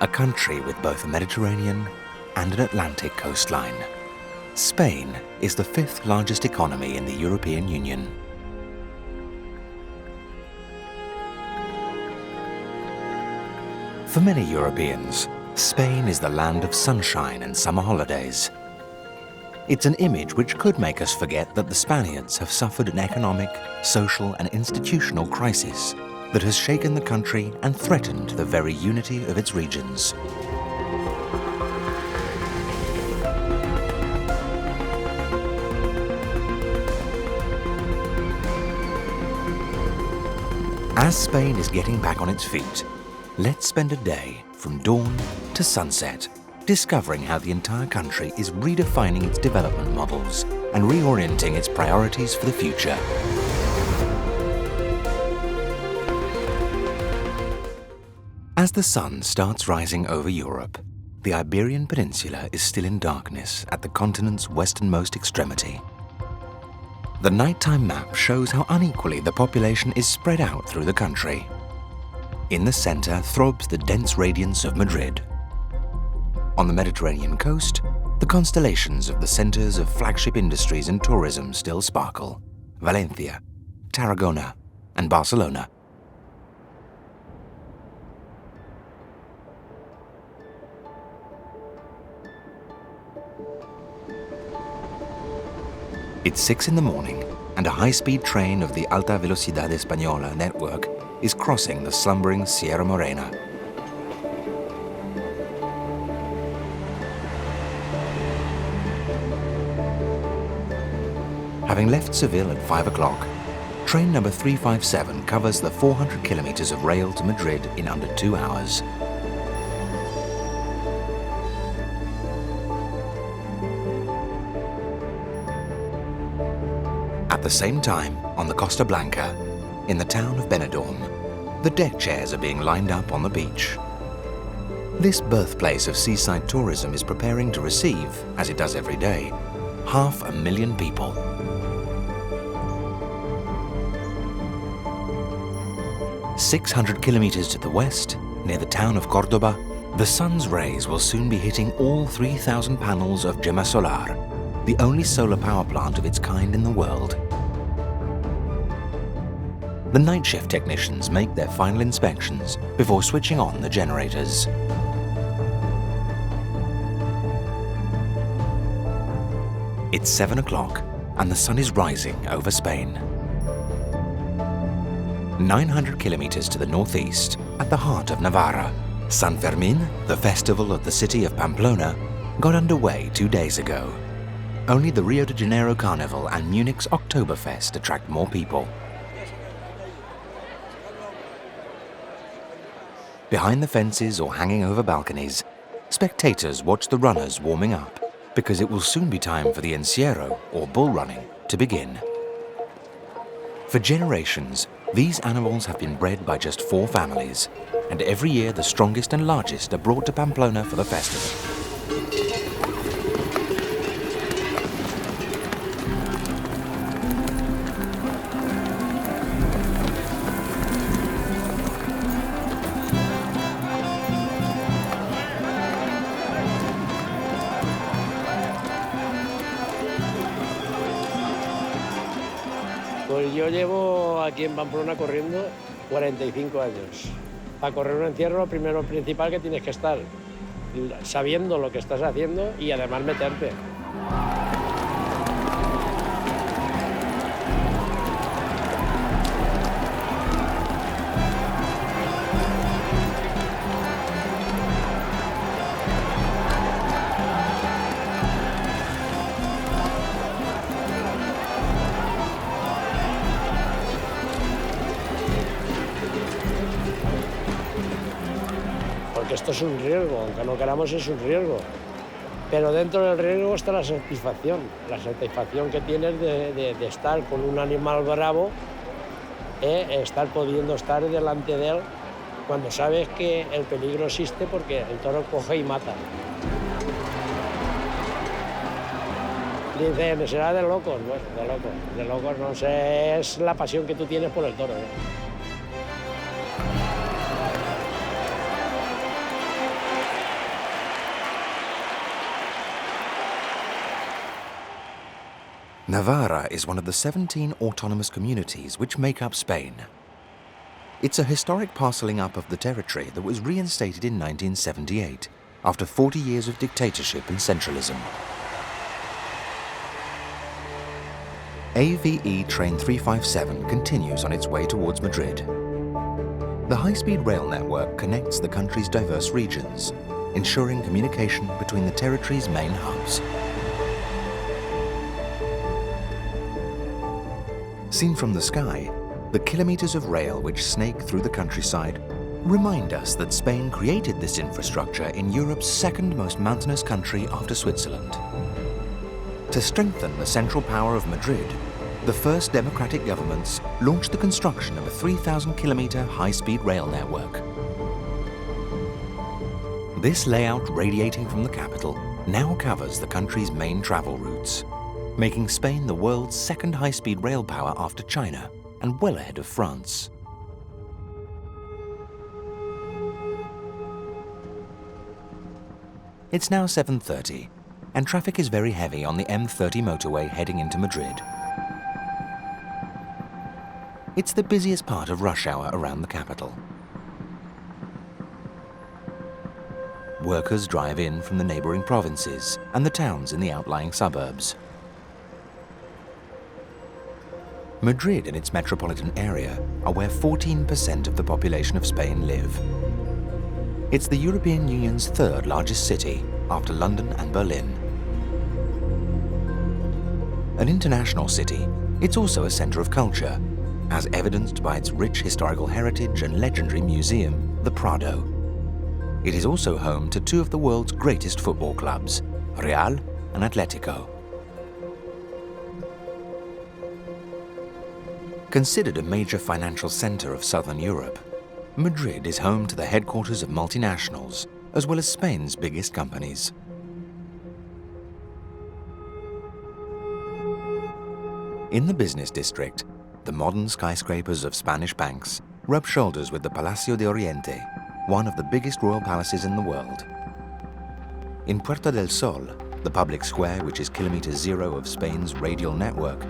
a country with both a Mediterranean and an Atlantic coastline. Spain is the fifth largest economy in the European Union. For many Europeans, Spain is the land of sunshine and summer holidays. It's an image which could make us forget that the Spaniards have suffered an economic, social and institutional crisis that has shaken the country and threatened the very unity of its regions. As Spain is getting back on its feet, let's spend a day from dawn to sunset discovering how the entire country is redefining its development models and reorienting its priorities for the future. As the sun starts rising over Europe, the Iberian Peninsula is still in darkness at the continent's westernmost extremity. The nighttime map shows how unequally the population is spread out through the country. In the center throbs the dense radiance of Madrid. On the Mediterranean coast, the constellations of the centers of flagship industries and tourism still sparkle: Valencia, Tarragona, and Barcelona. It's 6 in the morning, and a high-speed train of the Alta Velocidad Española network is crossing the slumbering Sierra Morena. Having left Seville at 5 o'clock, train number 357 covers the 400 kilometers of rail to Madrid in under 2 hours. At the same time, on the Costa Blanca, in the town of Benidorm, the deck chairs are being lined up on the beach. This birthplace of seaside tourism is preparing to receive, as it does every day, 500,000 people. "600 kilometers to the west, near the town of Córdoba, the sun's rays will soon be hitting all 3,000 panels of Gemma Solar, the only solar power plant of its kind in the world. The night shift technicians make their final inspections before switching on the generators. It's 7 o'clock and the sun is rising over Spain. 900 kilometers to the northeast, at the heart of Navarra, San Fermín, the festival of the city of Pamplona, got underway 2 days ago. Only the Rio de Janeiro Carnival and Munich's Oktoberfest attract more people. Behind the fences or hanging over balconies, spectators watch the runners warming up, because it will soon be time for the encierro, or bull running, to begin. For generations, these animals have been bred by just 4 families, and every year the strongest and largest are brought to Pamplona for the festival. Pues yo llevo aquí en Pamplona corriendo 45 años. Para correr un encierro, lo primero principal que tienes que estar sabiendo lo que estás haciendo y además meterte. Porque esto es un riesgo, aunque no queramos es un riesgo. Pero dentro del riesgo está la satisfacción que tienes de estar con un animal bravo, estar pudiendo estar delante de él cuando sabes que el peligro existe porque el toro coge y mata. Dicen, será de locos, bueno, de locos no sé, es la pasión que tú tienes por el toro, ¿no? Navarra is one of the 17 autonomous communities which make up Spain. It's a historic parceling up of the territory that was reinstated in 1978 after 40 years of dictatorship and centralism. AVE Train 357 continues on its way towards Madrid. The high-speed rail network connects the country's diverse regions, ensuring communication between the territory's main hubs. Seen from the sky, the kilometers of rail which snake through the countryside remind us that Spain created this infrastructure in Europe's second most mountainous country after Switzerland. To strengthen the central power of Madrid, the first democratic governments launched the construction of a 3,000-kilometer high-speed rail network. This layout radiating from the capital now covers the country's main travel routes, making Spain the world's second high-speed rail power after China and well ahead of France. It's now 7:30 and traffic is very heavy on the M30 motorway heading into Madrid. It's the busiest part of rush hour around the capital. Workers drive in from the neighboring provinces and the towns in the outlying suburbs. Madrid and its metropolitan area are where 14% of the population of Spain live. It's the European Union's third largest city, after London and Berlin. An international city, it's also a centre of culture, as evidenced by its rich historical heritage and legendary museum, the Prado. It is also home to two of the world's greatest football clubs, Real and Atletico. Considered a major financial centre of southern Europe, Madrid is home to the headquarters of multinationals, as well as Spain's biggest companies. In the business district, the modern skyscrapers of Spanish banks rub shoulders with the Palacio de Oriente, one of the biggest royal palaces in the world. In Puerta del Sol, the public square which is kilometre zero of Spain's radial network,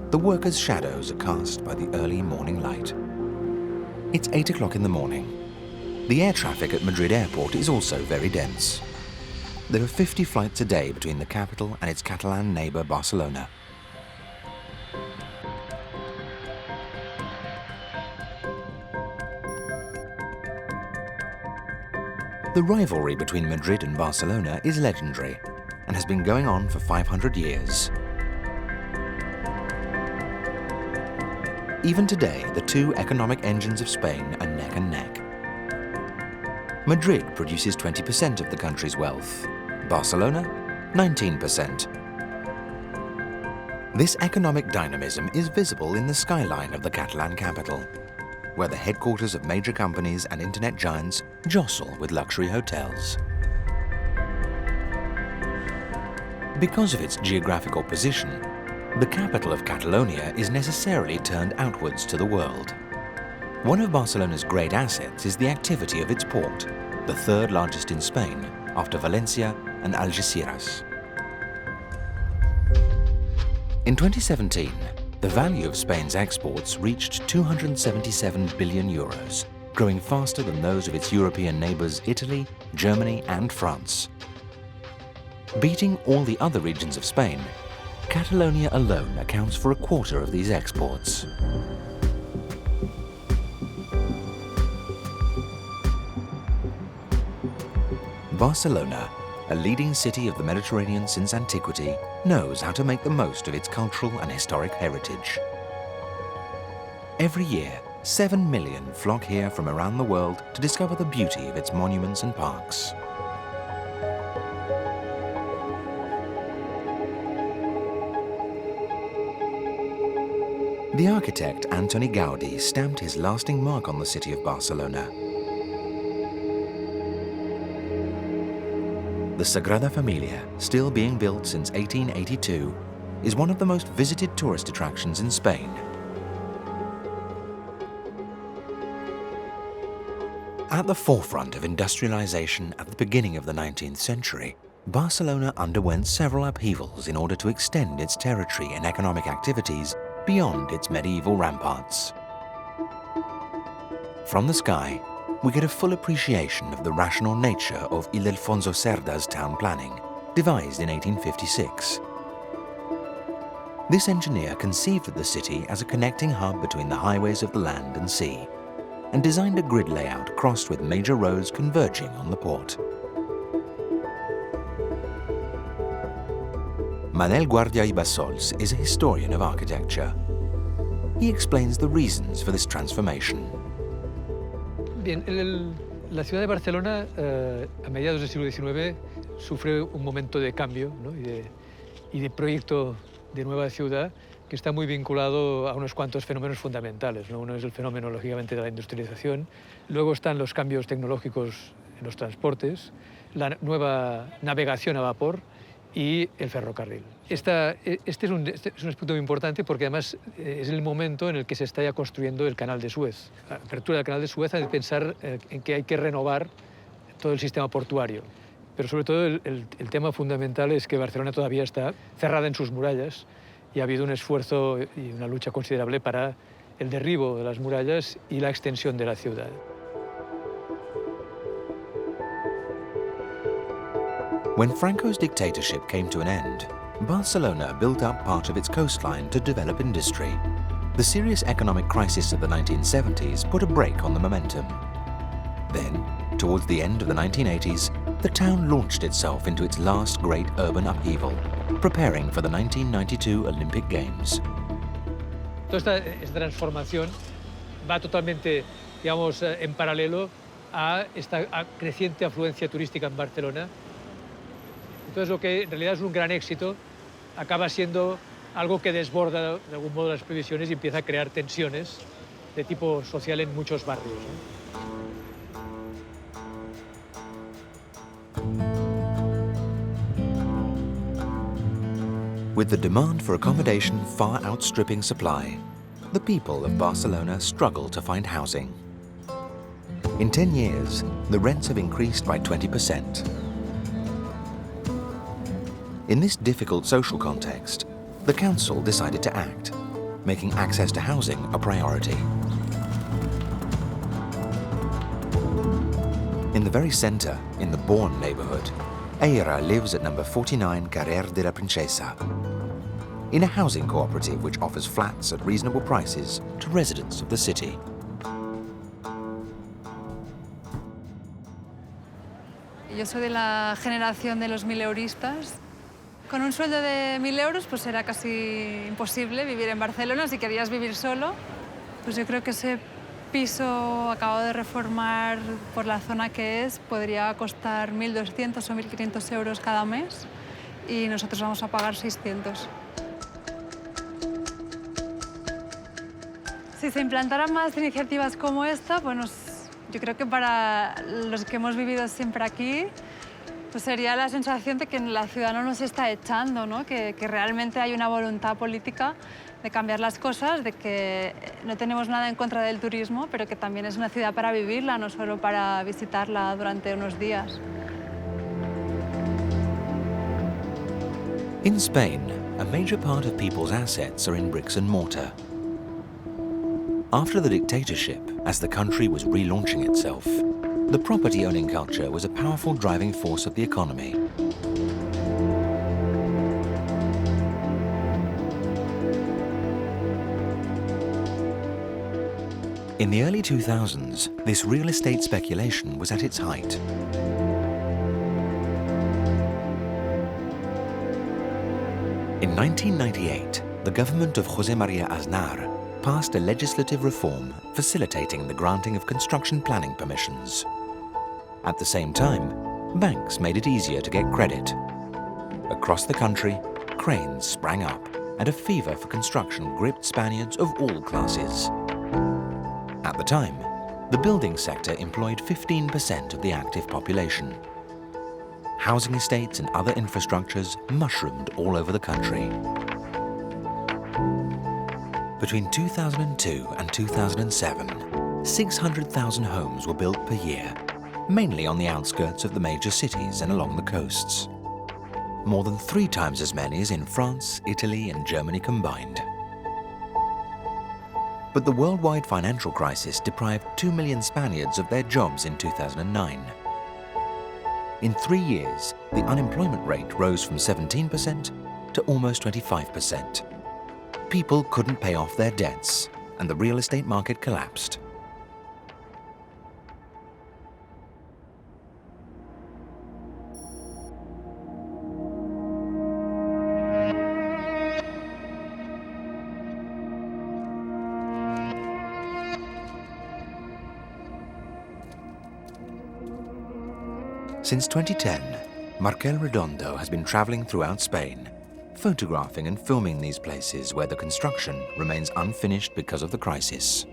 the workers' shadows are cast by the early morning light. It's 8 o'clock in the morning. The air traffic at Madrid airport is also very dense. There are 50 flights a day between the capital and its Catalan neighbour Barcelona. The rivalry between Madrid and Barcelona is legendary and has been going on for 500 years. Even today, the two economic engines of Spain are neck and neck. Madrid produces 20% of the country's wealth, Barcelona, 19%. This economic dynamism is visible in the skyline of the Catalan capital, where the headquarters of major companies and internet giants jostle with luxury hotels. Because of its geographical position, the capital of Catalonia is necessarily turned outwards to the world. One of Barcelona's great assets is the activity of its port, the third largest in Spain, after Valencia and Algeciras. In 2017, the value of Spain's exports reached 277 billion euros, growing faster than those of its European neighbours Italy, Germany and France. Beating all the other regions of Spain, Catalonia alone accounts for a quarter of these exports. Barcelona, a leading city of the Mediterranean since antiquity, knows how to make the most of its cultural and historic heritage. Every year, 7 million flock here from around the world to discover the beauty of its monuments and parks. The architect Antoni Gaudí stamped his lasting mark on the city of Barcelona. The Sagrada Familia, still being built since 1882, is one of the most visited tourist attractions in Spain. At the forefront of industrialization at the beginning of the 19th century, Barcelona underwent several upheavals in order to extend its territory and economic activities beyond its medieval ramparts. From the sky, we get a full appreciation of the rational nature of Ildefonso Cerda's town planning, devised in 1856. This engineer conceived of the city as a connecting hub between the highways of the land and sea, and designed a grid layout crossed with major roads converging on the port. Manel Guardia y Bassols is a historian of architecture. He explains the reasons for this transformation. Bien, la ciudad de Barcelona, a mediados del siglo XIX, sufre un momento de cambio, ¿no? y de proyecto de nueva ciudad que está muy vinculado a unos cuantos fenómenos fundamentales, ¿no? Uno es el fenómeno, lógicamente, de la industrialización. Luego están los cambios tecnológicos en los transportes, la nueva navegación a vapor y el ferrocarril. Este es un aspecto muy importante porque además es el momento en el que se está ya construyendo el canal de Suez. La apertura del canal de Suez hace pensar en que hay que renovar todo el sistema portuario. Pero sobre todo el tema fundamental es que Barcelona todavía está cerrada en sus murallas y ha habido un esfuerzo y una lucha considerable para el derribo de las murallas y la extensión de la ciudad. When Franco's dictatorship came to an end, Barcelona built up part of its coastline to develop industry. The serious economic crisis of the 1970s put a brake on the momentum. Then, towards the end of the 1980s, the town launched itself into its last great urban upheaval, preparing for the 1992 Olympic Games. Toda esta transformación va totalmente, digamos, en paralelo a esta creciente afluencia turística en Barcelona. Entonces, lo que en realidad es un gran éxito acaba siendo algo que desborda de algún modo las previsiones y empieza a crear tensiones de tipo social en muchos barrios, ¿no? With the demand for accommodation far outstripping supply, the people of Barcelona struggle to find housing. In 10 years, the rents have increased by 20%. In this difficult social context, the council decided to act, making access to housing a priority. In the very centre, in the Born neighbourhood, Eira lives at number 49 Carrer de la Princesa, in a housing cooperative which offers flats at reasonable prices to residents of the city. Yo soy de la generación de los 1000euristas. Con un sueldo de 1000 euros pues era casi imposible vivir en Barcelona. Si querías vivir solo, pues yo creo que ese piso acabado de reformar por la zona que es podría costar 1.200 o 1.500 euros cada mes y nosotros vamos a pagar 600. Si se implantaran más iniciativas como esta, bueno, yo creo que para los que hemos vivido siempre aquí, pues sería la sensación de que la ciudad no nos está echando, ¿no? Que realmente hay una voluntad política de cambiar las cosas, de que no tenemos nada en contra del turismo, pero que también es una ciudad para vivirla, no solo para visitarla durante unos días. In Spain, a major part of people's assets are in bricks and mortar. After the dictatorship, as the country was relaunching itself, the property-owning culture was a powerful driving force of the economy. In the early 2000s, this real estate speculation was at its height. In 1998, the government of José María Aznar passed a legislative reform facilitating the granting of construction planning permissions. At the same time, banks made it easier to get credit. Across the country, cranes sprang up, and a fever for construction gripped Spaniards of all classes. At the time, the building sector employed 15% of the active population. Housing estates and other infrastructures mushroomed all over the country. Between 2002 and 2007, 600,000 homes were built per year, mainly on the outskirts of the major cities and along the coasts. more than 3 times as many as in France, Italy, and Germany combined. But the worldwide financial crisis deprived 2 million Spaniards of their jobs in 2009. In 3 years, the unemployment rate rose from 17% to almost 25%. People couldn't pay off their debts, and the real estate market collapsed. Since 2010, Markel Redondo has been traveling throughout Spain, photographing and filming these places where the construction remains unfinished because of the crisis.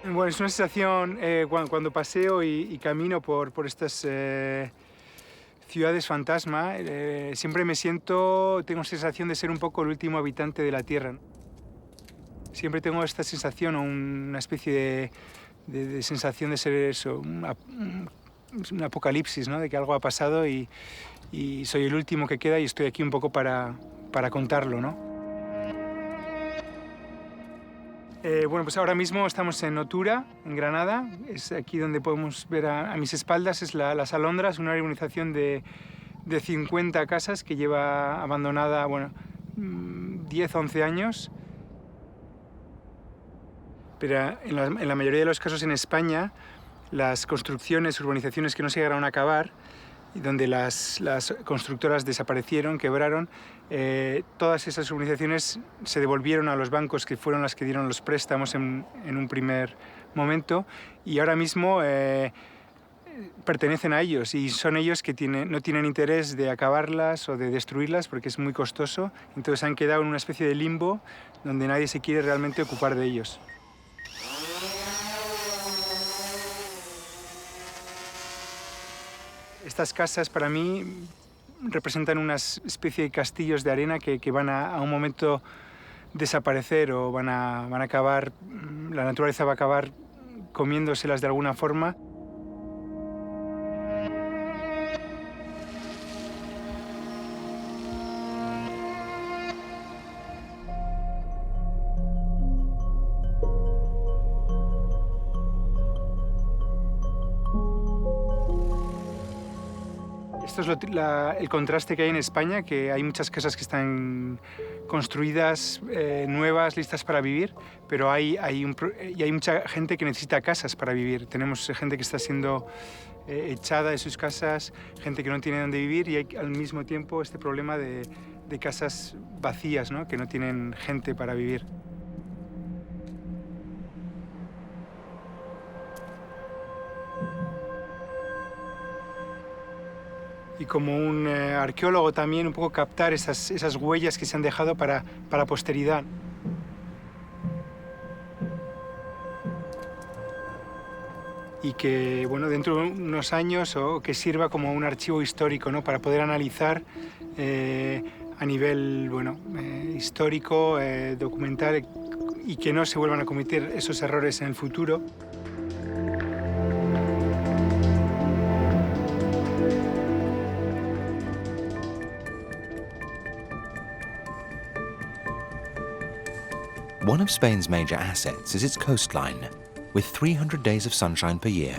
Bueno, es una sensación cuando paseo y camino por estas ciudades fantasma, siempre tengo sensación de ser un poco el último habitante de la Tierra. Siempre tengo esta sensación, o una especie de sensación de ser eso, un apocalipsis, ¿no? De que algo ha pasado y soy el último que queda y estoy aquí un poco para contarlo, ¿no? Bueno, pues ahora mismo estamos en Otura, en Granada. Es aquí donde podemos ver a mis espaldas, es Las Alondras, una urbanización de 50 casas que lleva abandonada, bueno, 10, 11 años. Pero en la mayoría de los casos en España, las construcciones, urbanizaciones que no se llegaron a acabar, y donde las constructoras desaparecieron, quebraron, todas esas urbanizaciones se devolvieron a los bancos, que fueron las que dieron los préstamos en un primer momento, y ahora mismo pertenecen a ellos, y son ellos que no tienen interés de acabarlas o de destruirlas porque es muy costoso. Entonces han quedado en una especie de limbo donde nadie se quiere realmente ocupar de ellos. Estas casas para mí representan una especie de castillos de arena que van a un momento desaparecer o van a acabar, la naturaleza va a acabar comiéndoselas de alguna forma. Esto es el contraste que hay en España, que hay muchas casas que están construidas, nuevas, listas para vivir, pero hay mucha gente que necesita casas para vivir. Tenemos gente que está siendo echada de sus casas, gente que no tiene dónde vivir, y hay al mismo tiempo este problema de casas vacías, ¿no? Que no tienen gente para vivir. Y como un arqueólogo también un poco captar esas huellas que se han dejado para la posteridad. Y que, bueno, dentro de unos años o que sirva como un archivo histórico, ¿no? Para poder analizar a nivel, bueno, histórico, documental, y que no se vuelvan a cometer esos errores en el futuro. One of Spain's major assets is its coastline, with 300 days of sunshine per year.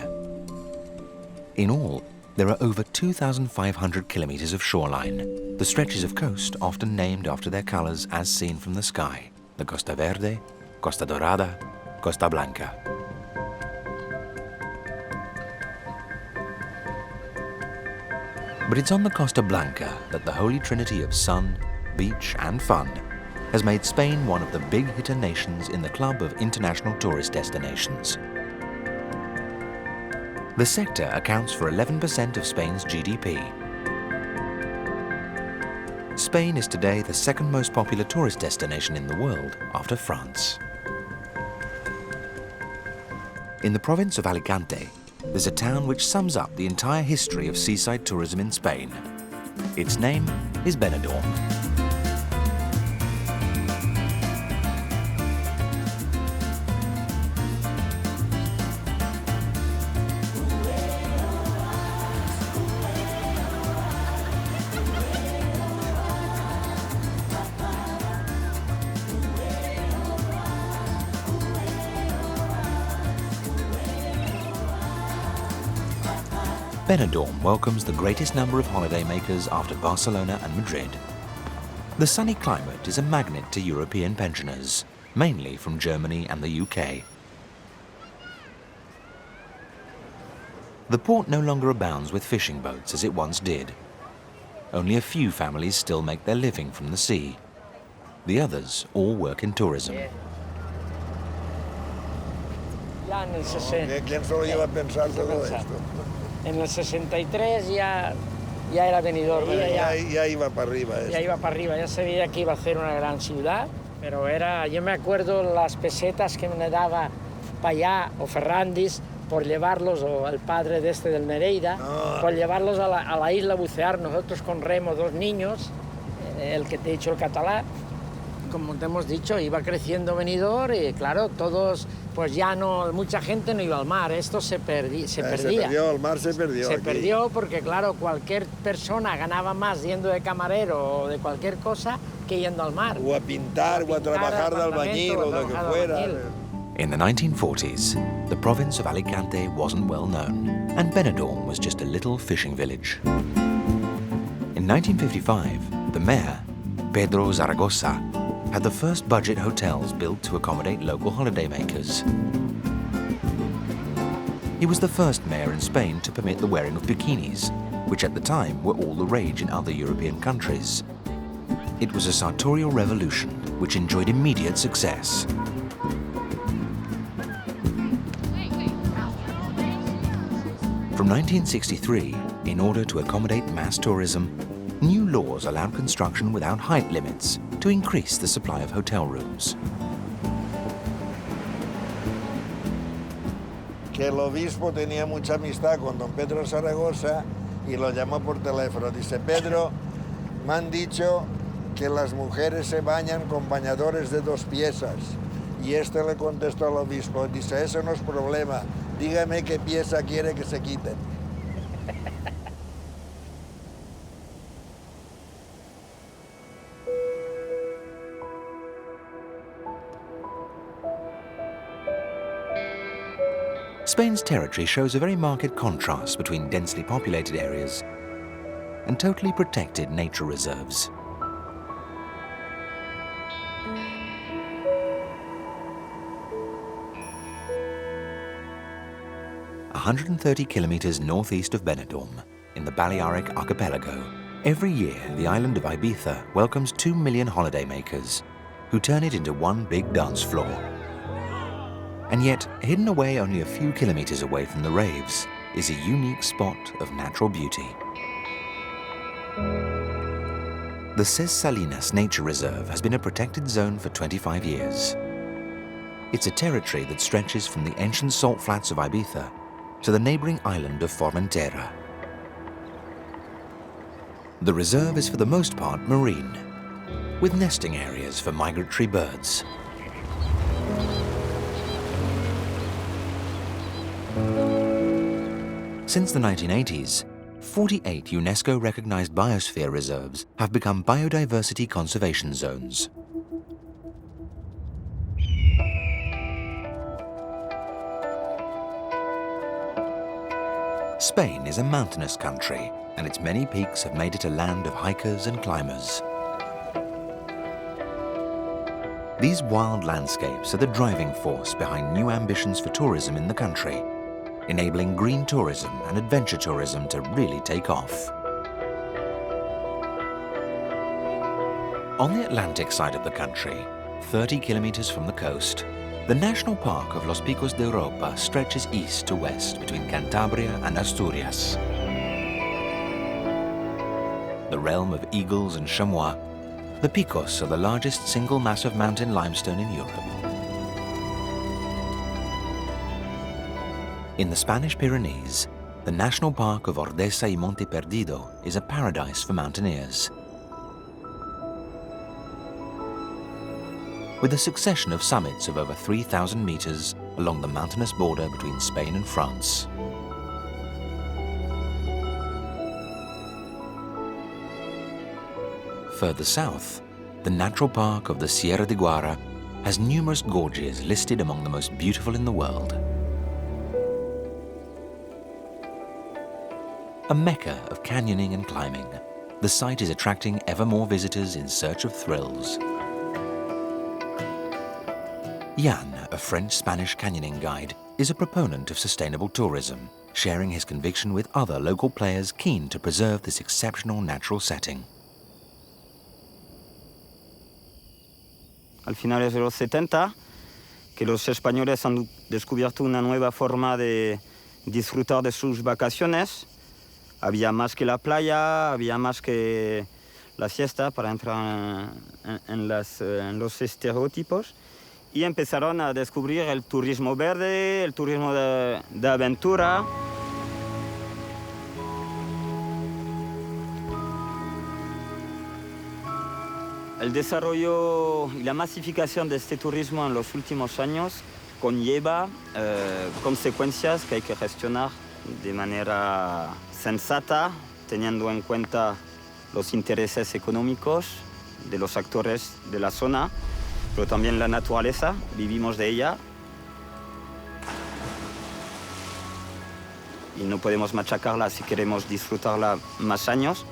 In all, there are over 2,500 kilometers of shoreline, the stretches of coast often named after their colors as seen from the sky: the Costa Verde, Costa Dorada, Costa Blanca. But it's on the Costa Blanca that the holy trinity of sun, beach, and fun has made Spain one of the big-hitter nations in the club of international tourist destinations. The sector accounts for 11% of Spain's GDP. Spain is today the second most popular tourist destination in the world after France. In the province of Alicante, there's a town which sums up the entire history of seaside tourism in Spain. Its name is Benidorm. Benidorm welcomes the greatest number of holidaymakers after Barcelona and Madrid. The sunny climate is a magnet to European pensioners, mainly from Germany and the UK. The port no longer abounds with fishing boats as it once did. Only a few families still make their living from the sea. The others all work in tourism. Ya en el 60. ¿Quién solo lleva a pensar todo esto? En el 63 ya era Benidorm. Ya iba para arriba. Ya iba para arriba, ya se veía que iba a ser una gran ciudad, pero yo me acuerdo las pesetas que me daba para allá, o Ferrandis, por llevarlos, o al padre del Nereida, por llevarlos a la isla a bucear, nosotros con remo, 2 niños, el que te he dicho, el catalán. Como te hemos dicho, iba creciendo Benidorm y claro, todos, pues ya no, mucha gente no iba al mar, esto se perdía. Se perdió, el mar se perdió. Se aquí. perdió porque claro, cualquier persona ganaba más yendo de camarero o de cualquier cosa que yendo al mar. O a pintar, o a trabajar de albañil o lo que fuera. In the 1940s, the province of Alicante wasn't well known, and Benidorm was just a little fishing village. In 1955, the mayor, Pedro Zaragoza, had the first budget hotels built to accommodate local holidaymakers. He was the first mayor in Spain to permit the wearing of bikinis, which at the time were all the rage in other European countries. It was a sartorial revolution which enjoyed immediate success. From 1963, in order to accommodate mass tourism, new laws allowed construction without height limits to increase the supply of hotel rooms. Que el obispo tenía mucha amistad con don Pedro Zaragoza y lo llamó por teléfono. Dice, Pedro, me han dicho que las mujeres se bañan con bañadores de 2 piezas. Y este le contestó al obispo, dice, eso no es problema, dígame qué pieza quiere que se quiten. Spain's territory shows a very marked contrast between densely populated areas and totally protected nature reserves. – 130 kilometers northeast of Benidorm, in the Balearic archipelago, every year the island of Ibiza welcomes 2 million holidaymakers who turn it into one big dance floor. And yet, hidden away only a few kilometers away from the raves is a unique spot of natural beauty. The Ses Salinas Nature Reserve has been a protected zone for 25 years. It's a territory that stretches from the ancient salt flats of Ibiza to the neighboring island of Formentera. The reserve is for the most part marine, with nesting areas for migratory birds. Since the 1980s, 48 UNESCO-recognized biosphere reserves have become biodiversity conservation zones. Spain is a mountainous country, and its many peaks have made it a land of hikers and climbers. These wild landscapes are the driving force behind new ambitions for tourism in the country, enabling green tourism and adventure tourism to really take off. On the Atlantic side of the country, 30 kilometers from the coast, the National Park of Los Picos de Europa stretches east to west between Cantabria and Asturias. The realm of eagles and chamois, the Picos are the largest single mass of mountain limestone in Europe. In the Spanish Pyrenees, the National Park of Ordesa y Monte Perdido is a paradise for mountaineers. With a succession of summits of over 3,000 meters along the mountainous border between Spain and France. Further south, the Natural Park of the Sierra de Guara has numerous gorges listed among the most beautiful in the world. A mecca of canyoning and climbing, the site is attracting ever more visitors in search of thrills. Jan, a French-Spanish canyoning guide, is a proponent of sustainable tourism, sharing his conviction with other local players keen to preserve this exceptional natural setting. Al finales de los 70, que los españoles han descubierto una nueva forma de disfrutar de sus vacaciones. Había más que la playa, había más que la siesta, para entrar en los estereotipos. Y empezaron a descubrir el turismo verde, el turismo de aventura. El desarrollo y la masificación de este turismo en los últimos años conlleva consecuencias que hay que gestionar de manera sensata, teniendo en cuenta los intereses económicos de los actores de la zona, pero también la naturaleza, vivimos de ella. Y no podemos machacarla si queremos disfrutarla más años.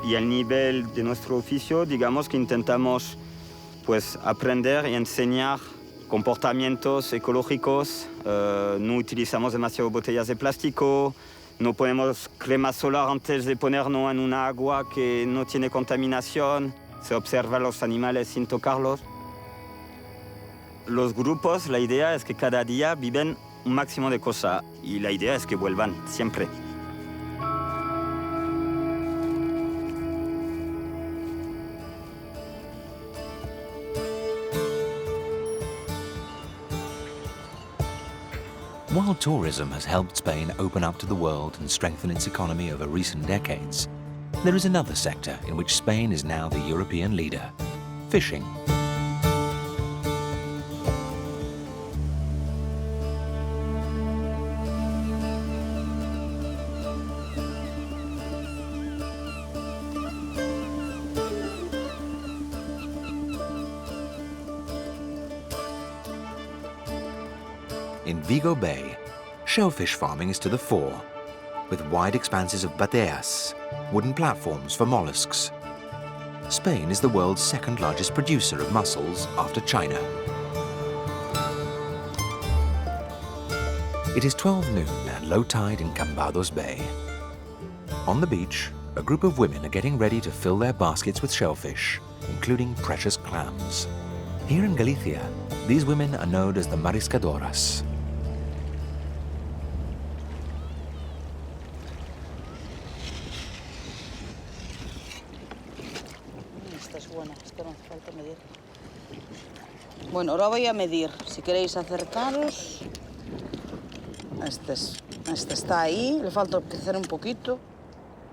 Y al nivel de nuestro oficio, digamos que intentamos pues, aprender y enseñar comportamientos ecológicos. No utilizamos demasiado botellas de plástico, no ponemos crema solar antes de ponernos en una agua que no tiene contaminación, se observa a los animales sin tocarlos. Los grupos, la idea es que cada día viven un máximo de cosas y la idea es que vuelvan siempre. While tourism has helped Spain open up to the world and strengthen its economy over recent decades, there is another sector in which Spain is now the European leader: fishing. In Vigo Bay, shellfish farming is to the fore, with wide expanses of bateas, wooden platforms for mollusks. Spain is the world's second largest producer of mussels after China. It is 12 noon at low tide in Cambados Bay. On the beach, a group of women are getting ready to fill their baskets with shellfish, including precious clams. Here in Galicia, these women are known as the mariscadoras. Bueno, ahora voy a medir. Si queréis acercaros, este está ahí, le falta crecer un poquito.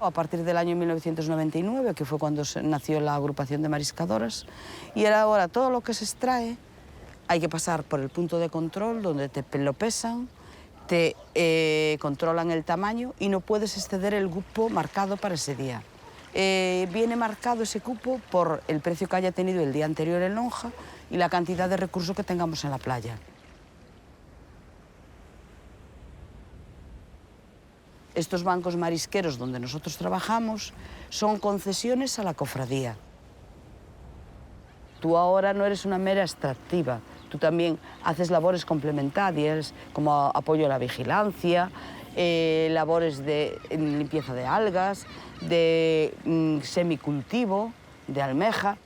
A partir del año 1999, que fue cuando nació la agrupación de mariscadoras, y ahora todo lo que se extrae hay que pasar por el punto de control donde te lo pesan, te controlan el tamaño y no puedes exceder el cupo marcado para ese día. Viene marcado ese cupo por el precio que haya tenido el día anterior en lonja y la cantidad de recursos que tengamos en la playa. Estos bancos marisqueros donde nosotros trabajamos son concesiones a la cofradía. Tú ahora no eres una mera extractiva, tú también haces labores complementarias como apoyo a la vigilancia, labores de limpieza de algas, de semicultivo, de almeja,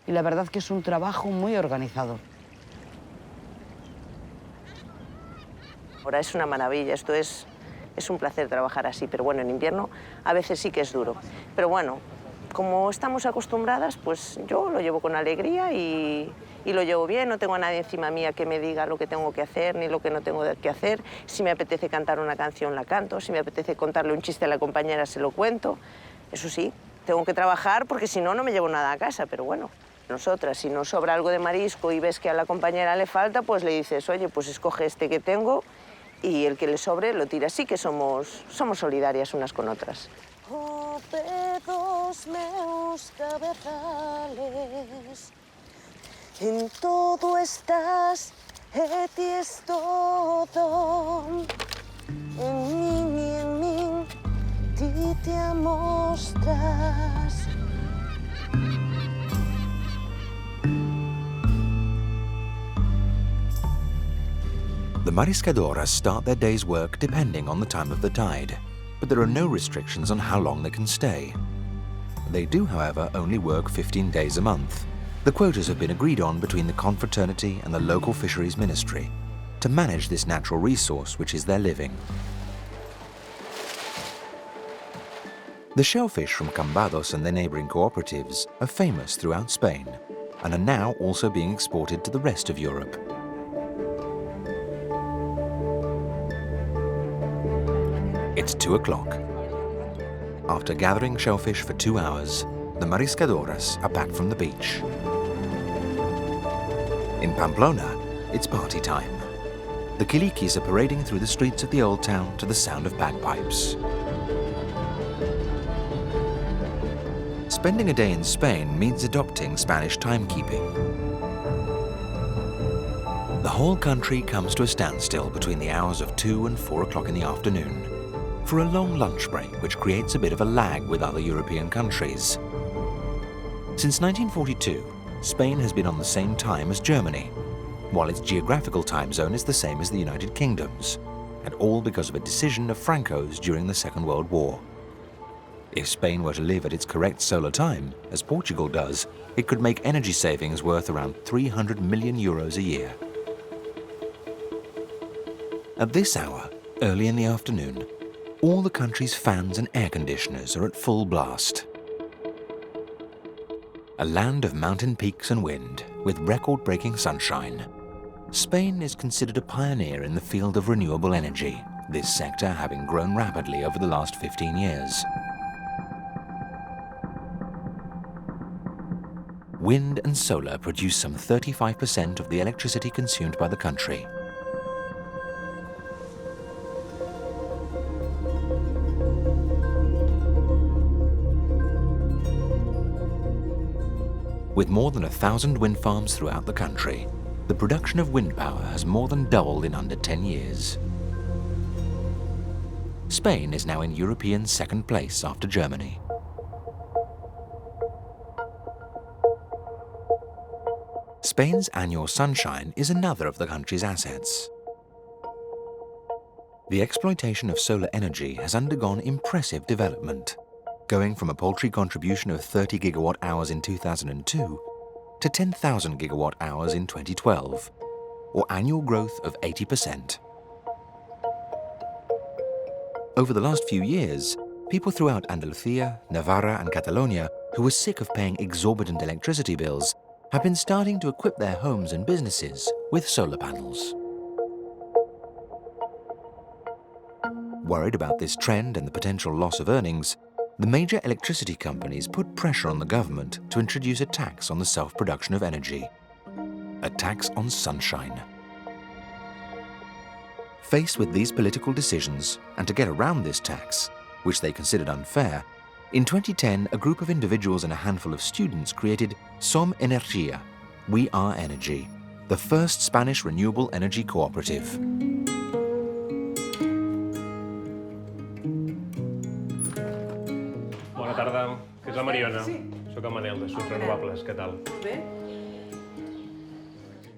y la verdad que es un trabajo muy organizado. Ahora es una maravilla, esto es un placer trabajar así, pero bueno, en invierno a veces sí que es duro. Pero bueno, como estamos acostumbradas, pues yo lo llevo con alegría y lo llevo bien, no tengo a nadie encima mía que me diga lo que tengo que hacer ni lo que no tengo que hacer. Si me apetece cantar una canción, la canto, si me apetece contarle un chiste a la compañera, se lo cuento. Eso sí, tengo que trabajar porque si no, no me llevo nada a casa, pero bueno. Nosotras, si nos sobra algo de marisco y ves que a la compañera le falta, pues le dices, oye, pues escoge este que tengo y el que le sobre lo tira. Sí que somos solidarias unas con otras. Oh, dedos meus cabezales, en todo estás, et es todo. En mí, ti te amostras. The mariscadoras start their day's work depending on the time of the tide, but there are no restrictions on how long they can stay. They do, however, only work 15 days a month. The quotas have been agreed on between the confraternity and the local fisheries ministry to manage this natural resource, which is their living. The shellfish from Cambados and their neighbouring cooperatives are famous throughout Spain and are now also being exported to the rest of Europe. It's 2 o'clock. After gathering shellfish for 2 hours, the mariscadoras are back from the beach. In Pamplona, it's party time. The kilikis are parading through the streets of the old town to the sound of bagpipes. Spending a day in Spain means adopting Spanish timekeeping. The whole country comes to a standstill between the hours of 2 and 4 o'clock in the afternoon for a long lunch break, which creates a bit of a lag with other European countries. Since 1942, Spain has been on the same time as Germany, while its geographical time zone is the same as the United Kingdom's, and all because of a decision of Franco's during the Second World War. If Spain were to live at its correct solar time, as Portugal does, it could make energy savings worth around 300 million euros a year. At this hour, early in the afternoon, all the country's fans and air conditioners are at full blast. A land of mountain peaks and wind, with record-breaking sunshine, Spain is considered a pioneer in the field of renewable energy, this sector having grown rapidly over the last 15 years. Wind and solar produce some 35% of the electricity consumed by the country. With more than 1,000 wind farms throughout the country, the production of wind power has more than doubled in under 10 years. Spain is now in European second place after Germany. Spain's annual sunshine is another of the country's assets. The exploitation of solar energy has undergone impressive development, going from a paltry contribution of 30 gigawatt hours in 2002 to 10,000 gigawatt hours in 2012, or annual growth of 80%. Over the last few years, people throughout Andalusia, Navarra and Catalonia who were sick of paying exorbitant electricity bills have been starting to equip their homes and businesses with solar panels. Worried about this trend and the potential loss of earnings, the major electricity companies put pressure on the government to introduce a tax on the self-production of energy. A tax on sunshine. Faced with these political decisions, and to get around this tax, which they considered unfair, in 2010 a group of individuals and a handful of students created Som Energia, We Are Energy, the first Spanish renewable energy cooperative. Bona tarda, que és la Mariona. Soc el Manel, de Sud Renovables. Què tal? Bé.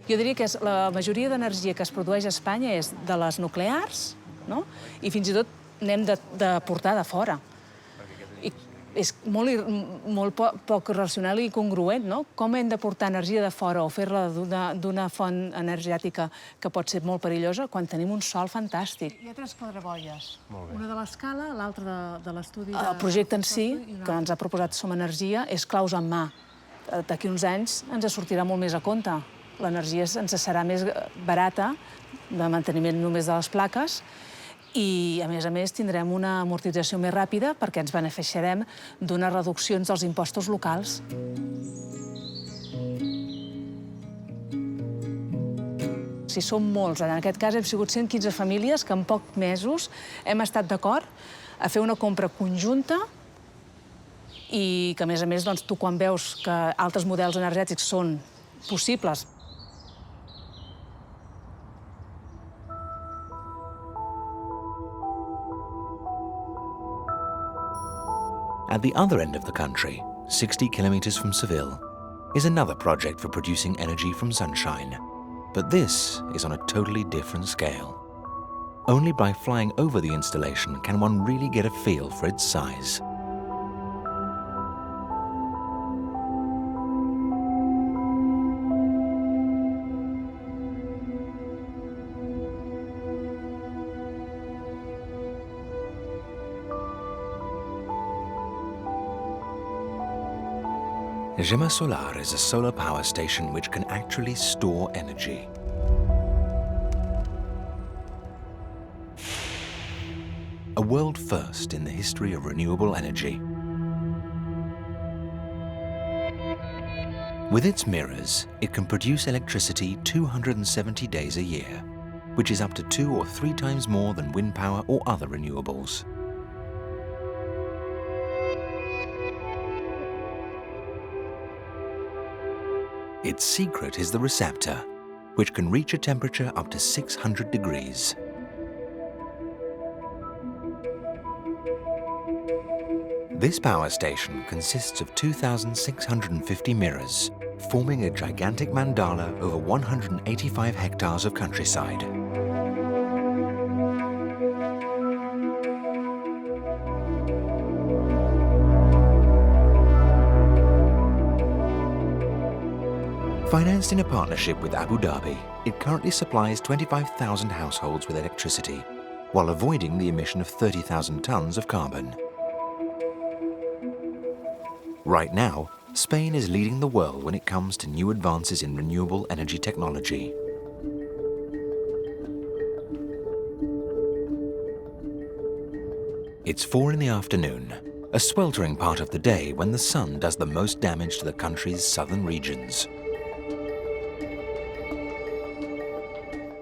Jo diria que la majoria d'energia que es produeix a Espanya és de les nuclears, no? I fins i tot n'hem de portar de fora. I és molt poc racional i congruent, no? Com hem de portar energia de fora o fer-la d'una font energètica que pot ser molt perillosa quan tenim un sol fantàstic? Hi ha 3 quadrabolles. Una de l'escala, l'altra de l'estudi... El projecte en si, que ens ha proposat Som Energia, és claus en mà. D'aquí uns anys ens sortirà molt més a compte. L'energia ens serà més barata, de manteniment només de les plaques, i, a més, tindrem una amortització més ràpida perquè ens beneficiarem d'unes reduccions dels impostos locals. Si som molts, en aquest cas hem sigut 115 famílies que en pocs mesos hem estat d'acord a fer una compra conjunta i que, a més, doncs, tu quan veus que altres models energètics són possibles. At the other end of the country, 60 kilometers from Seville, is another project for producing energy from sunshine. But this is on a totally different scale. Only by flying over the installation can one really get a feel for its size. JOUR Solar is a solar power station which can actually store energy. A world first in the history of renewable energy. With its mirrors, it can produce electricity 270 days a year, which is up to 2 or 3 times more than wind power or other renewables. Its secret is the receptor, which can reach a temperature up to 600 degrees. This power station consists of 2,650 mirrors, forming a gigantic mandala over 185 hectares of countryside. Financed in a partnership with Abu Dhabi, it currently supplies 25,000 households with electricity, while avoiding the emission of 30,000 tons of carbon. Right now, Spain is leading the world when it comes to new advances in renewable energy technology. It's 4 in the afternoon, a sweltering part of the day when the sun does the most damage to the country's southern regions.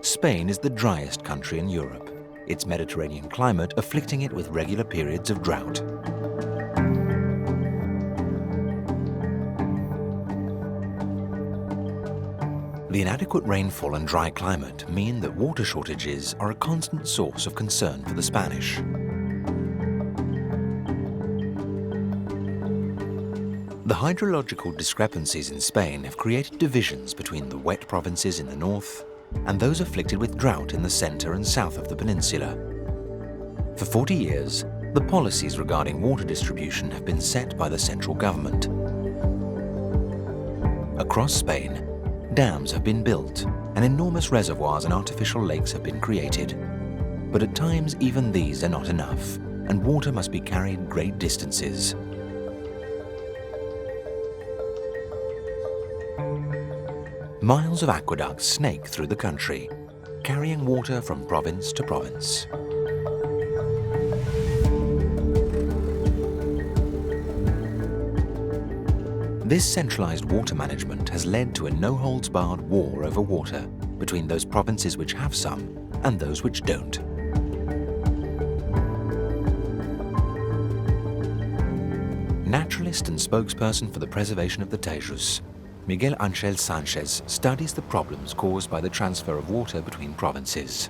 Spain is the driest country in Europe, its Mediterranean climate afflicting it with regular periods of drought. The inadequate rainfall and dry climate mean that water shortages are a constant source of concern for the Spanish. The hydrological discrepancies in Spain have created divisions between the wet provinces in the north and those afflicted with drought in the center and south of the peninsula. For 40 years, the policies regarding water distribution have been set by the central government. Across Spain, dams have been built and enormous reservoirs and artificial lakes have been created. But at times, even these are not enough, and water must be carried great distances. Miles of aqueducts snake through the country, carrying water from province to province. This centralized water management has led to a no-holds-barred war over water between those provinces which have some and those which don't. Naturalist and spokesperson for the preservation of the Tagus, Miguel Ángel Sánchez studies the problems caused by the transfer of water between provinces.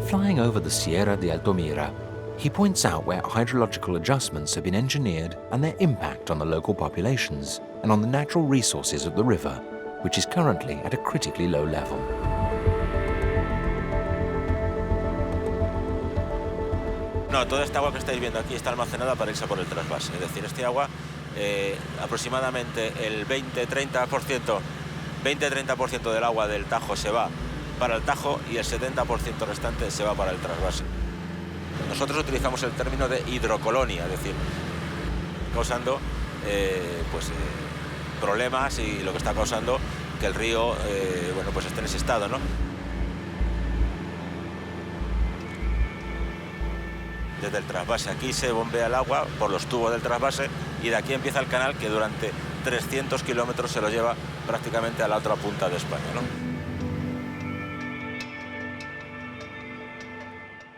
Flying over the Sierra de Altamira, he points out where hydrological adjustments have been engineered and their impact on the local populations and on the natural resources of the river, which is currently at a critically low level. No, toda esta agua que estáis viendo aquí está almacenada para irse por el trasvase. Es decir, este agua, aproximadamente el 20-30% del agua del Tajo se va para el Tajo y el 70% restante se va para el trasvase. Nosotros utilizamos el término de hidrocolonia, es decir, causando problemas y lo que está causando que el río esté en ese estado, ¿no? Desde el trasvase aquí se bombea el agua por los tubos del trasvase y de aquí empieza el canal que durante 300 kilómetros se lo lleva prácticamente a la otra punta de España, ¿no?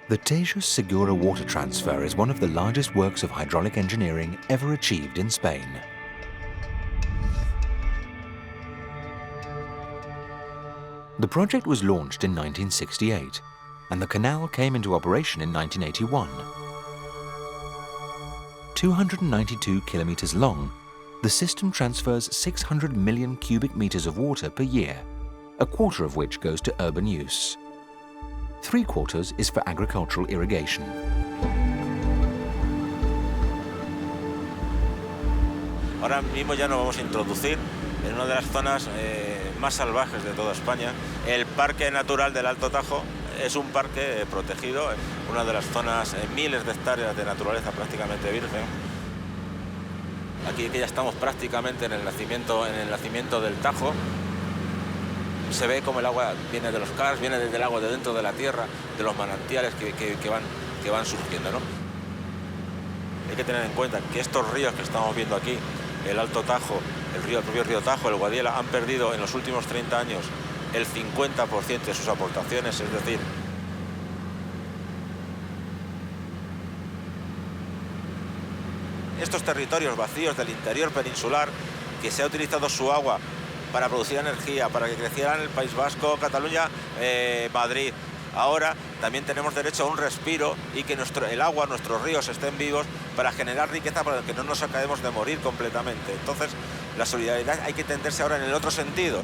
The Tejas-Segura water transfer is one of the largest works of hydraulic engineering ever achieved in Spain. The project was launched in 1968, and the canal came into operation in 1981. 292 kilometers long, the system transfers 600 million cubic meters of water per year, a quarter of which goes to urban use. 3/4 is for agricultural irrigation. Ahora mismo ya nos vamos a introducir en una de las zonas más salvajes de toda España. El Parque Natural del Alto Tajo es un parque protegido, una de las zonas, miles de hectáreas de naturaleza prácticamente virgen. Aquí que ya estamos prácticamente en el nacimiento del Tajo. Se ve como el agua viene de los cars, viene desde el agua de dentro de la tierra, de los manantiales que van surgiendo, ¿no? Hay que tener en cuenta que estos ríos que estamos viendo aquí, el Alto Tajo, el propio río Tajo, el Guadiela, han perdido en los últimos 30 años el 50% de sus aportaciones, es decir, estos territorios vacíos del interior peninsular, que se ha utilizado su agua para producir energía, para que crecieran el País Vasco, Cataluña, Madrid. Ahora también tenemos derecho a un respiro y que el agua, nuestros ríos estén vivos para generar riqueza, para que no nos acabemos de morir completamente. Entonces, la solidaridad hay que entenderse ahora en el otro sentido.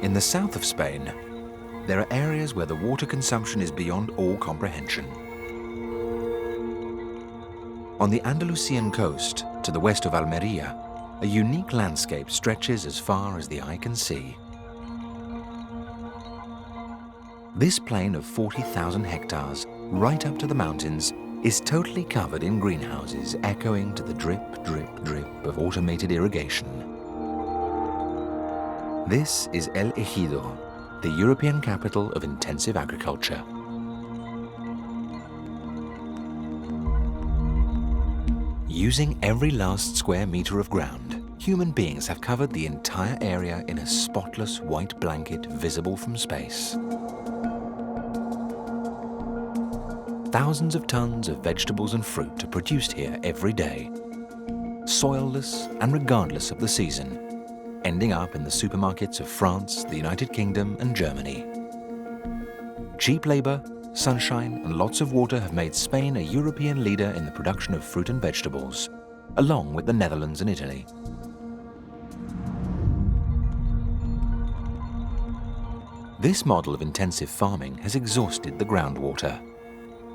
In the south of Spain, there are areas where the water consumption is beyond all comprehension. On the Andalusian coast, to the west of Almería, a unique landscape stretches as far as the eye can see. This plain of 40,000 hectares, right up to the mountains, is totally covered in greenhouses, echoing to the drip, drip, drip of automated irrigation. This is El Ejido, the European capital of intensive agriculture. Using every last square meter of ground, human beings have covered the entire area in a spotless white blanket visible from space. Thousands of tons of vegetables and fruit are produced here every day, soilless and regardless of the season, ending up in the supermarkets of France, the United Kingdom and Germany. Cheap labor, sunshine and lots of water have made Spain a European leader in the production of fruit and vegetables, along with the Netherlands and Italy. This model of intensive farming has exhausted the groundwater.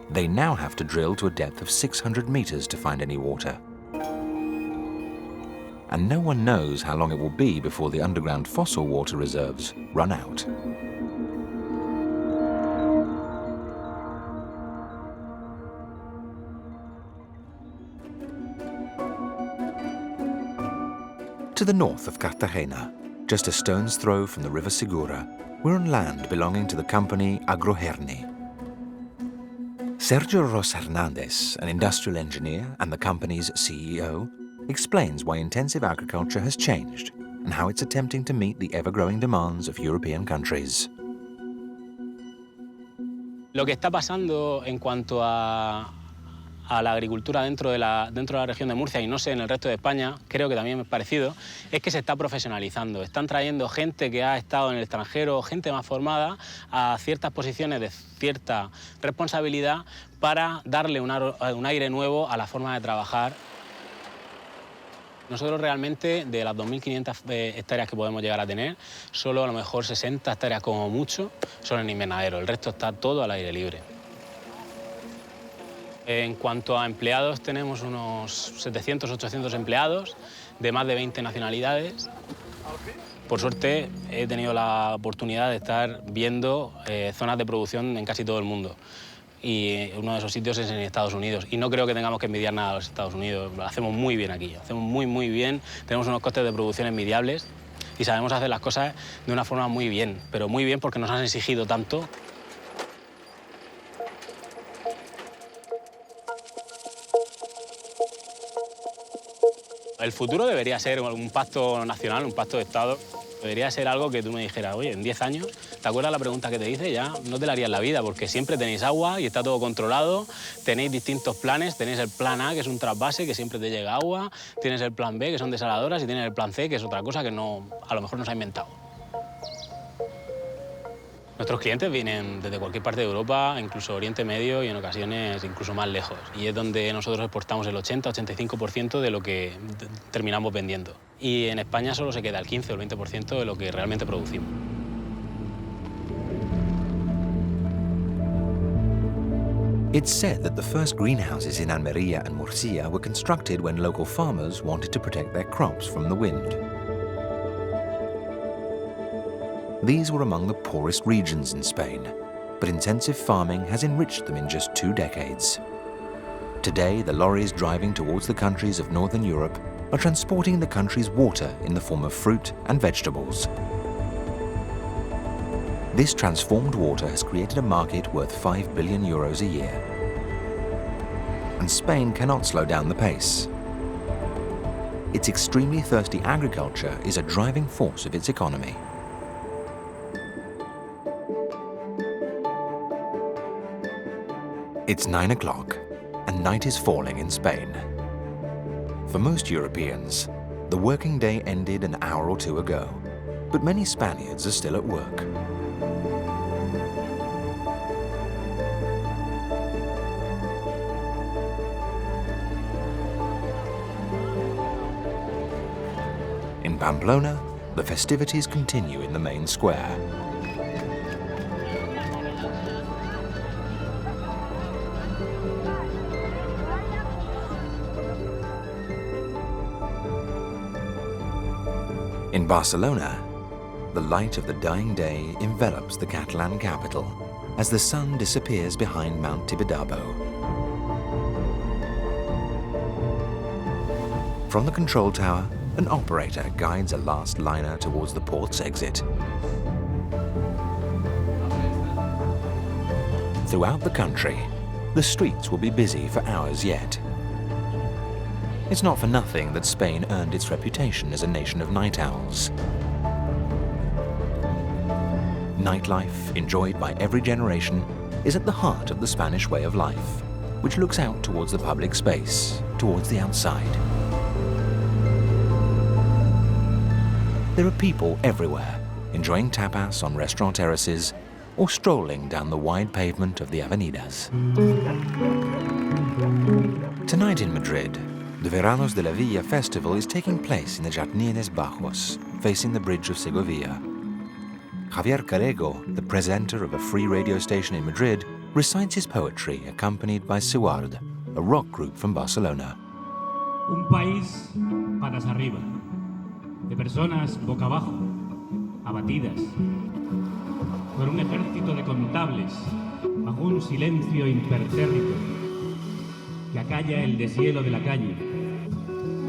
They now have to drill to a depth of 600 meters to find any water. And no one knows how long it will be before the underground fossil water reserves run out. To the north of Cartagena, just a stone's throw from the river Segura, we're on land belonging to the company Agroherni. Sergio Ros Hernandez, an industrial engineer and the company's CEO, explains why intensive agriculture has changed and how it's attempting to meet the ever-growing demands of European countries. Lo que está pasando en cuanto a la agricultura dentro de la región de Murcia y no sé en el resto de España, creo que también es parecido, es que se está profesionalizando. Están trayendo gente que ha estado en el extranjero, gente más formada, a ciertas posiciones de cierta responsabilidad para darle un aire nuevo a la forma de trabajar. Nosotros realmente, de las 2.500 hectáreas que podemos llegar a tener, solo a lo mejor 60 hectáreas como mucho son en invernadero, el resto está todo al aire libre. En cuanto a empleados, tenemos unos 700, 800 empleados de más de 20 nacionalidades. Por suerte, he tenido la oportunidad de estar viendo zonas de producción en casi todo el mundo. Y uno de esos sitios es en Estados Unidos. Y no creo que tengamos que envidiar nada a los Estados Unidos. Lo hacemos muy bien aquí, hacemos muy bien. Tenemos unos costes de producción envidiables y sabemos hacer las cosas de una forma muy bien, pero muy bien porque nos han exigido tanto. El futuro debería ser un pacto nacional, un pacto de Estado. Debería ser algo que tú me dijeras, oye, en 10 años, ¿te acuerdas la pregunta que te hice? Ya no te la harías la vida, porque siempre tenéis agua y está todo controlado, tenéis distintos planes, tenéis el plan A, que es un trasvase, que siempre te llega agua, tienes el plan B, que son desaladoras, y tienes el plan C, que es otra cosa que a lo mejor no se ha inventado. Nuestros clientes vienen desde cualquier parte de Europa, incluso Oriente Medio y en ocasiones incluso más lejos. Y es donde nosotros exportamos el 80-85% de lo que terminamos vendiendo. Y en España solo se queda el 15 o el 20% de lo que realmente producimos. It's said that the first greenhouses in Almería and Murcia were constructed when local farmers wanted to protect their crops from the wind. These were among the poorest regions in Spain, but intensive farming has enriched them in just 2 decades. Today, the lorries driving towards the countries of Northern Europe are transporting the country's water in the form of fruit and vegetables. This transformed water has created a market worth €5 billion a year. And Spain cannot slow down the pace. Its extremely thirsty agriculture is a driving force of its economy. It's 9 o'clock, and night is falling in Spain. For most Europeans, the working day ended an hour or 2 ago, but many Spaniards are still at work. In Pamplona, the festivities continue in the main square. In Barcelona, the light of the dying day envelops the Catalan capital as the sun disappears behind Mount Tibidabo. From the control tower, an operator guides a last liner towards the port's exit. Throughout the country, the streets will be busy for hours yet. It's not for nothing that Spain earned its reputation as a nation of night owls. Nightlife, enjoyed by every generation, is at the heart of the Spanish way of life, which looks out towards the public space, towards the outside. There are people everywhere, enjoying tapas on restaurant terraces or strolling down the wide pavement of the avenidas. Tonight in Madrid, the Veranos de la Villa festival is taking place in the Jardines Bajos, facing the bridge of Segovia. Javier Carrego, the presenter of a free radio station in Madrid, recites his poetry accompanied by JOUR, a rock group from Barcelona. Un país patas arriba, de personas boca abajo, abatidas, por un ejército de contables, bajo un silencio impertérrito, que acalla el deshielo de la calle,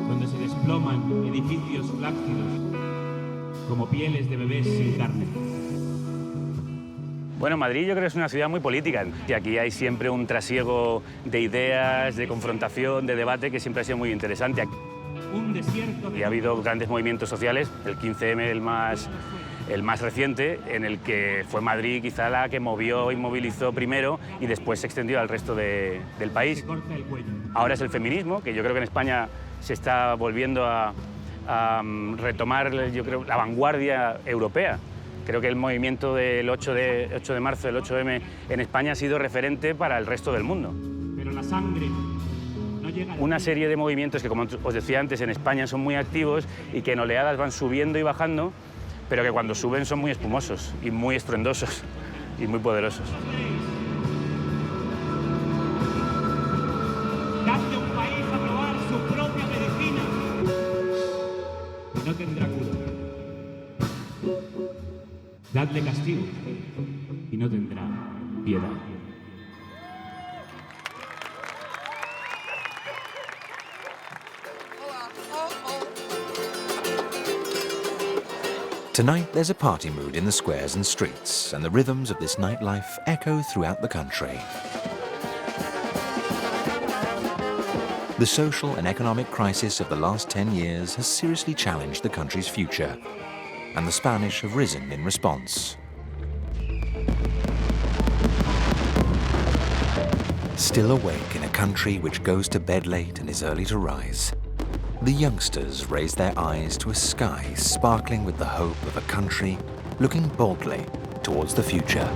donde se desploman edificios flácidos como pieles de bebés sin carne. Bueno, Madrid yo creo que es una ciudad muy política y aquí hay siempre un trasiego de ideas, de confrontación, de debate que siempre ha sido muy interesante. Y ha habido grandes movimientos sociales, el 15M el más reciente, en el que fue Madrid quizá la que movió y movilizó primero y después se extendió al resto del país. Ahora es el feminismo, que yo creo que en España se está volviendo a retomar, yo creo, la vanguardia europea. Creo que el movimiento del 8 de marzo, del 8M, en España ha sido referente para el resto del mundo. Pero la sangre no llega. Una serie de movimientos que, como os decía antes, en España son muy activos y que en oleadas van subiendo y bajando, pero que cuando suben son muy espumosos y muy estruendosos y muy poderosos. Dadle a un país a probar su propia medicina y no tendrá cura. Dadle castigo y no tendrá piedad. Tonight, there's a party mood in the squares and streets, and the rhythms of this nightlife echo throughout the country. The social and economic crisis of the last 10 years has seriously challenged the country's future, and the Spanish have risen in response. Still awake in a country which goes to bed late and is early to rise, the youngsters raise their eyes to a sky sparkling with the hope of a country looking boldly towards the future.